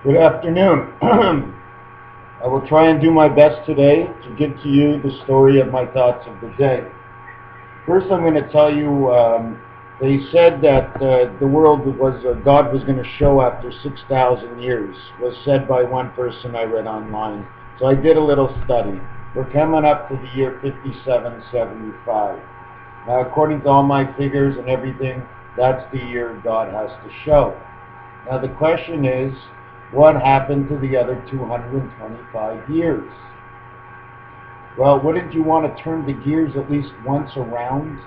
Good afternoon. I will try and do my best today to give to you the story of my thoughts of the day. First, I'm going to tell you, they said that the world was, God was going to show after 6,000 years, was said by one person I read online. So I did a little study. We're coming up to the year 5775. Now, according to all my figures and everything, that's the year God has to show. Now, the question is, what happened to the other 225 years? Well, wouldn't you want to turn the gears at least once around,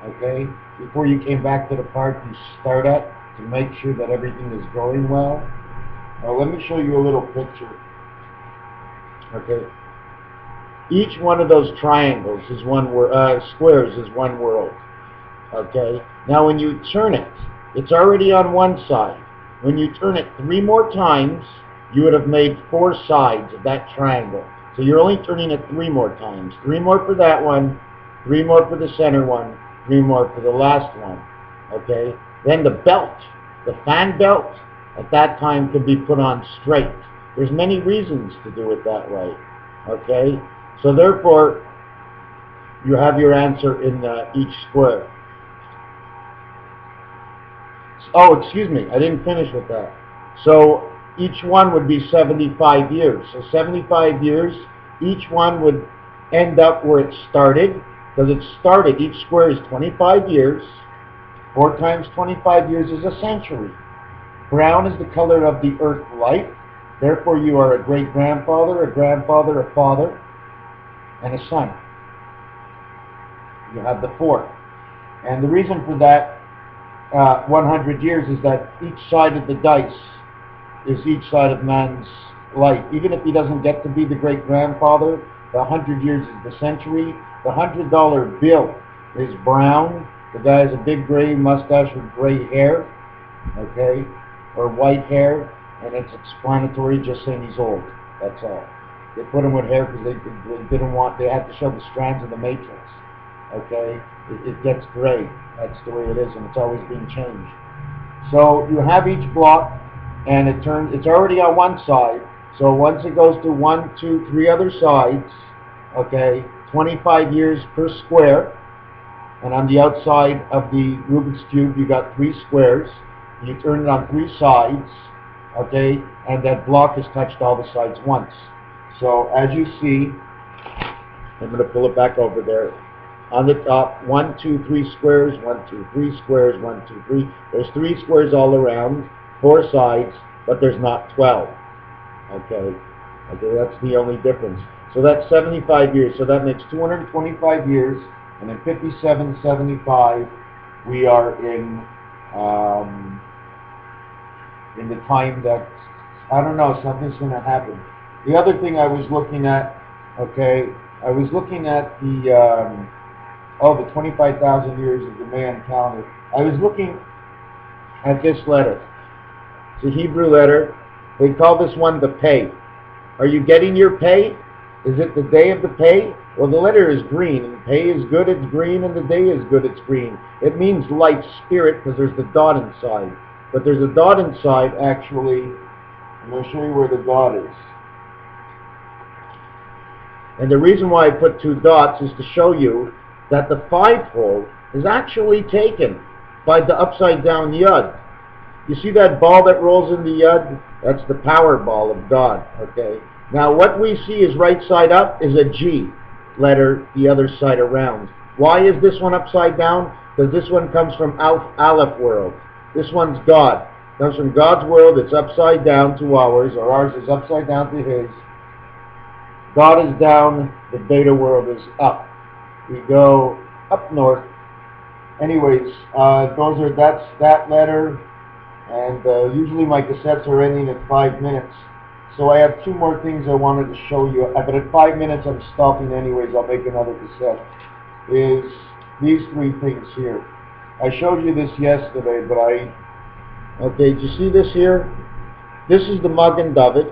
okay, before you came back to the part you start at to make sure that everything is going well? Now, let me show you a little picture, okay? Each one of those triangles is squares is one world, okay? Now, when you turn it, it's already on one side. When you turn it 3 more times, you would have made 4 sides of that triangle. So you're only turning it 3 more times. 3 more for that one, 3 more for the center one, 3 more for the last one. Okay? Then the belt, the fan belt, at that time could be put on straight. There's many reasons to do it that way. Okay? So therefore, you have your answer in each square. Oh, excuse me, I didn't finish with that. So each one would be 75 years. So 75 years, each one would end up where it started, because it started, each square is 25 years. 4 times 25 years is a century. Brown is the color of the earth light. Therefore, you are a great-grandfather, a grandfather, a father, and a son. You have the 4th. And the reason for that 100 years is that each side of the dice is each side of man's life. Even if he doesn't get to be the great-grandfather, the 100 years is the century. The $100 bill is brown. The guy has a big gray mustache with gray hair, okay, or white hair, and it's explanatory, just saying he's old. That's all. They put him with hair because they had to show the strands of the matrix, okay. It gets gray. That's the way it is, and it's always being changed. So you have each block, and it's already on one side. So once it goes to 1, 2, 3 other sides, okay, 25 years per square. And on the outside of the Rubik's Cube, you got 3 squares. You turn it on 3 sides, okay, and that block has touched all the sides once. So as you see, I'm going to pull it back over there. On the top, 1, 2, 3 squares, 1, 2, 3 squares, 1, 2, 3. There's 3 squares all around, 4 sides, but there's not 12. Okay, that's the only difference. So that's 75 years. So that makes 225 years, and in 5775, we are in the time that, I don't know, something's going to happen. The other thing I was looking at, okay, I was looking at the 25,000 years of the man calendar. I was looking at this letter. It's a Hebrew letter. They call this one the pay. Are you getting your pay? Is it the day of the pay? Well, the letter is green, and pay is good, it's green, and the day is good, it's green. It means life, spirit, because there's the dot inside. But there's a dot inside, actually. I'm going to show you where the dot is. And the reason why I put 2 dots is to show you that the 5-fold is actually taken by the upside down yud. You see that ball that rolls in the yud? That's the power ball of God, okay? Now what we see is right side up is a G letter, the other side around. Why is this one upside down? Because this one comes from Aleph world. This one's God. It comes from God's world, it's upside down to ours, or ours is upside down to his. God is down, the Beta world is up. We go up north. Anyways, that's that letter, and usually my cassettes are ending at 5 minutes. So I have 2 more things I wanted to show you, but at 5 minutes I'm stopping anyways. I'll make another cassette. Is these 3 things here. I showed you this yesterday, but okay, do you see this here? This is the Magen David.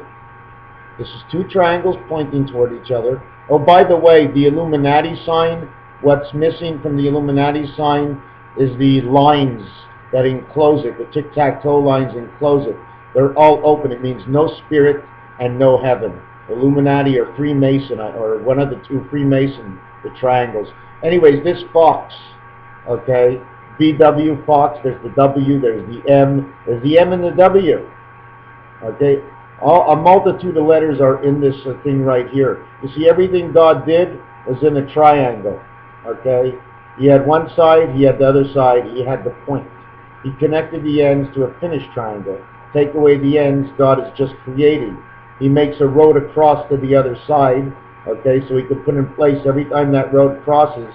This is 2 triangles pointing toward each other. Oh, by the way, the Illuminati sign, what's missing from the Illuminati sign is the lines that enclose it, the tic-tac-toe lines enclose it. They're all open. It means no spirit and no heaven. Illuminati or Freemason, or one of the two, Freemason, the triangles. Anyways, this fox, okay, BW fox, there's the W, there's the M and the W, okay. A multitude of letters are in this thing right here. You see, everything God did was in a triangle, okay. He had one side, he had the other side, he had the point. He connected the ends to a finished triangle. Take away the ends, God is just creating. He makes a road across to the other side, okay, so he could put in place every time that road crosses,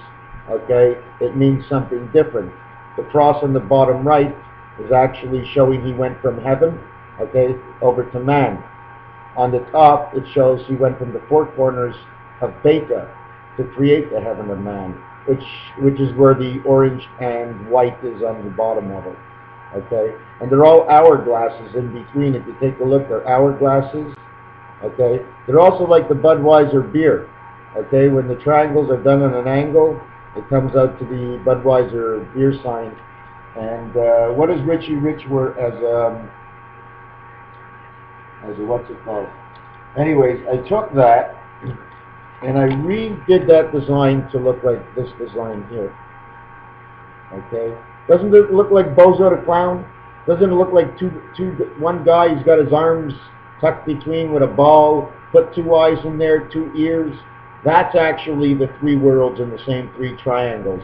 okay, it means something different. The cross on the bottom right is actually showing he went from heaven, okay, over to man. On the top, it shows he went from the four corners of BETTA to create the heaven of man, which is where the orange and white is on the bottom of it, okay? And they're all hourglasses in between. If you take a look, they're hourglasses, okay? They're also like the Budweiser beer, okay? When the triangles are done on an angle, it comes out to the Budweiser beer sign. And what is Richie Rich were as a what's it called? Anyways, I took that and I redid that design to look like this design here. Okay? Doesn't it look like Bozo the Clown? Doesn't it look like one guy, he's got his arms tucked between with a ball, put two eyes in there, two ears? That's actually the three worlds in the same three triangles.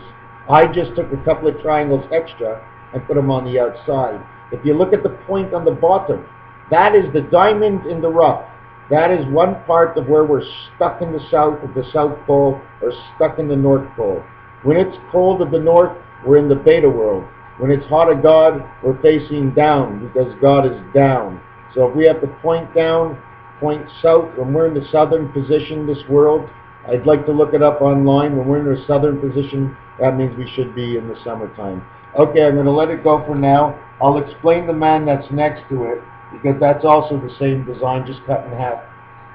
I just took a couple of triangles extra and put them on the outside. If you look at the point on the bottom, that is the diamond in the rough. That is one part of where we're stuck in the south of the South Pole or stuck in the North Pole. When it's cold at the north, we're in the beta world. When it's hot at God, we're facing down because God is down. So if we have to point down, point south, when we're in the southern position, this world, I'd like to look it up online. When we're in the southern position, that means we should be in the summertime. Okay, I'm going to let it go for now. I'll explain the man that's next to it, because that's also the same design, just cut in half.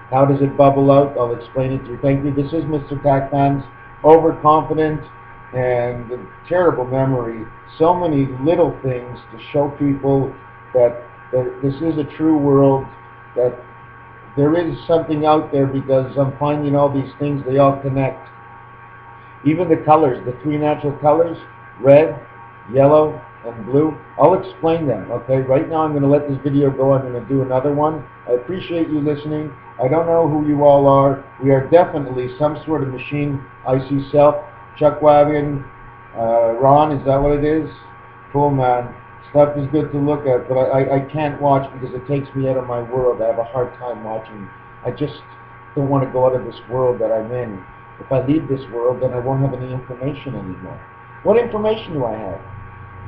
How does it bubble out? I'll explain it to you. Thank you. This is MrTacpans's. Overconfident and terrible memory. So many little things to show people that this is a true world, that there is something out there, because I'm finding all these things, they all connect. Even the colors, the three natural colors, red, yellow, and blue, I'll explain them, okay? Right now I'm going to let this video go. I'm going to do another one. I appreciate you listening. I don't know who you all are. We are definitely some sort of machine. I see Self, Chuck Wagon, Ron, is that what it is? Cool, man. Stuff is good to look at, but I can't watch because it takes me out of my world. I have a hard time watching. I just don't want to go out of this world that I'm in. If I leave this world, then I won't have any information anymore. What information do I have?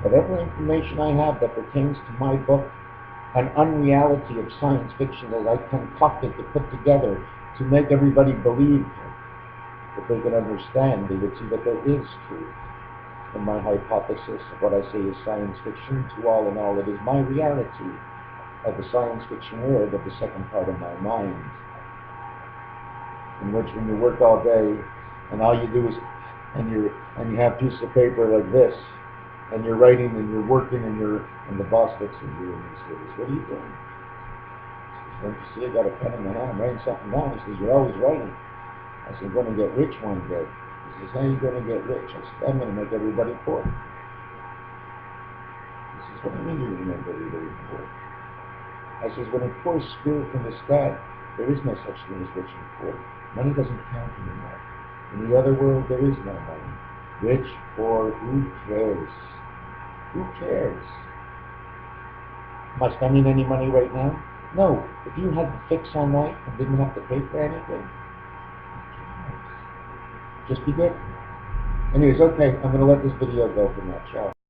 Whatever information I have that pertains to my book, an unreality of science fiction that I concocted to put together to make everybody believe, if they could understand, they would see that there is truth. And my hypothesis of what I say is science fiction, to all in all, it is my reality of the science fiction world of the second part of my mind, in which when you work all day and all you do is, and you have a piece of paper like this, and you're writing and you're working and the boss looks at you and he says, "What are you doing?" He says, "Don't you see I got a pen in my hand, I'm writing something down." He says, "You're always writing." I said, "I'm going to get rich one day." He says, "How are you going to get rich?" I said, "I'm going to make everybody poor." He says, "What do you mean you're going to make everybody poor?" I says, "When it pours spirit from the sky, there is no such thing as rich and poor. Money doesn't count anymore. In the other world, there is no money. Rich, poor, who cares? Who cares? Am I spending any money right now? No. If you had the fix on life and didn't have to pay for anything, who cares? Just be good. Anyways, okay, I'm going to let this video go for now. Ciao.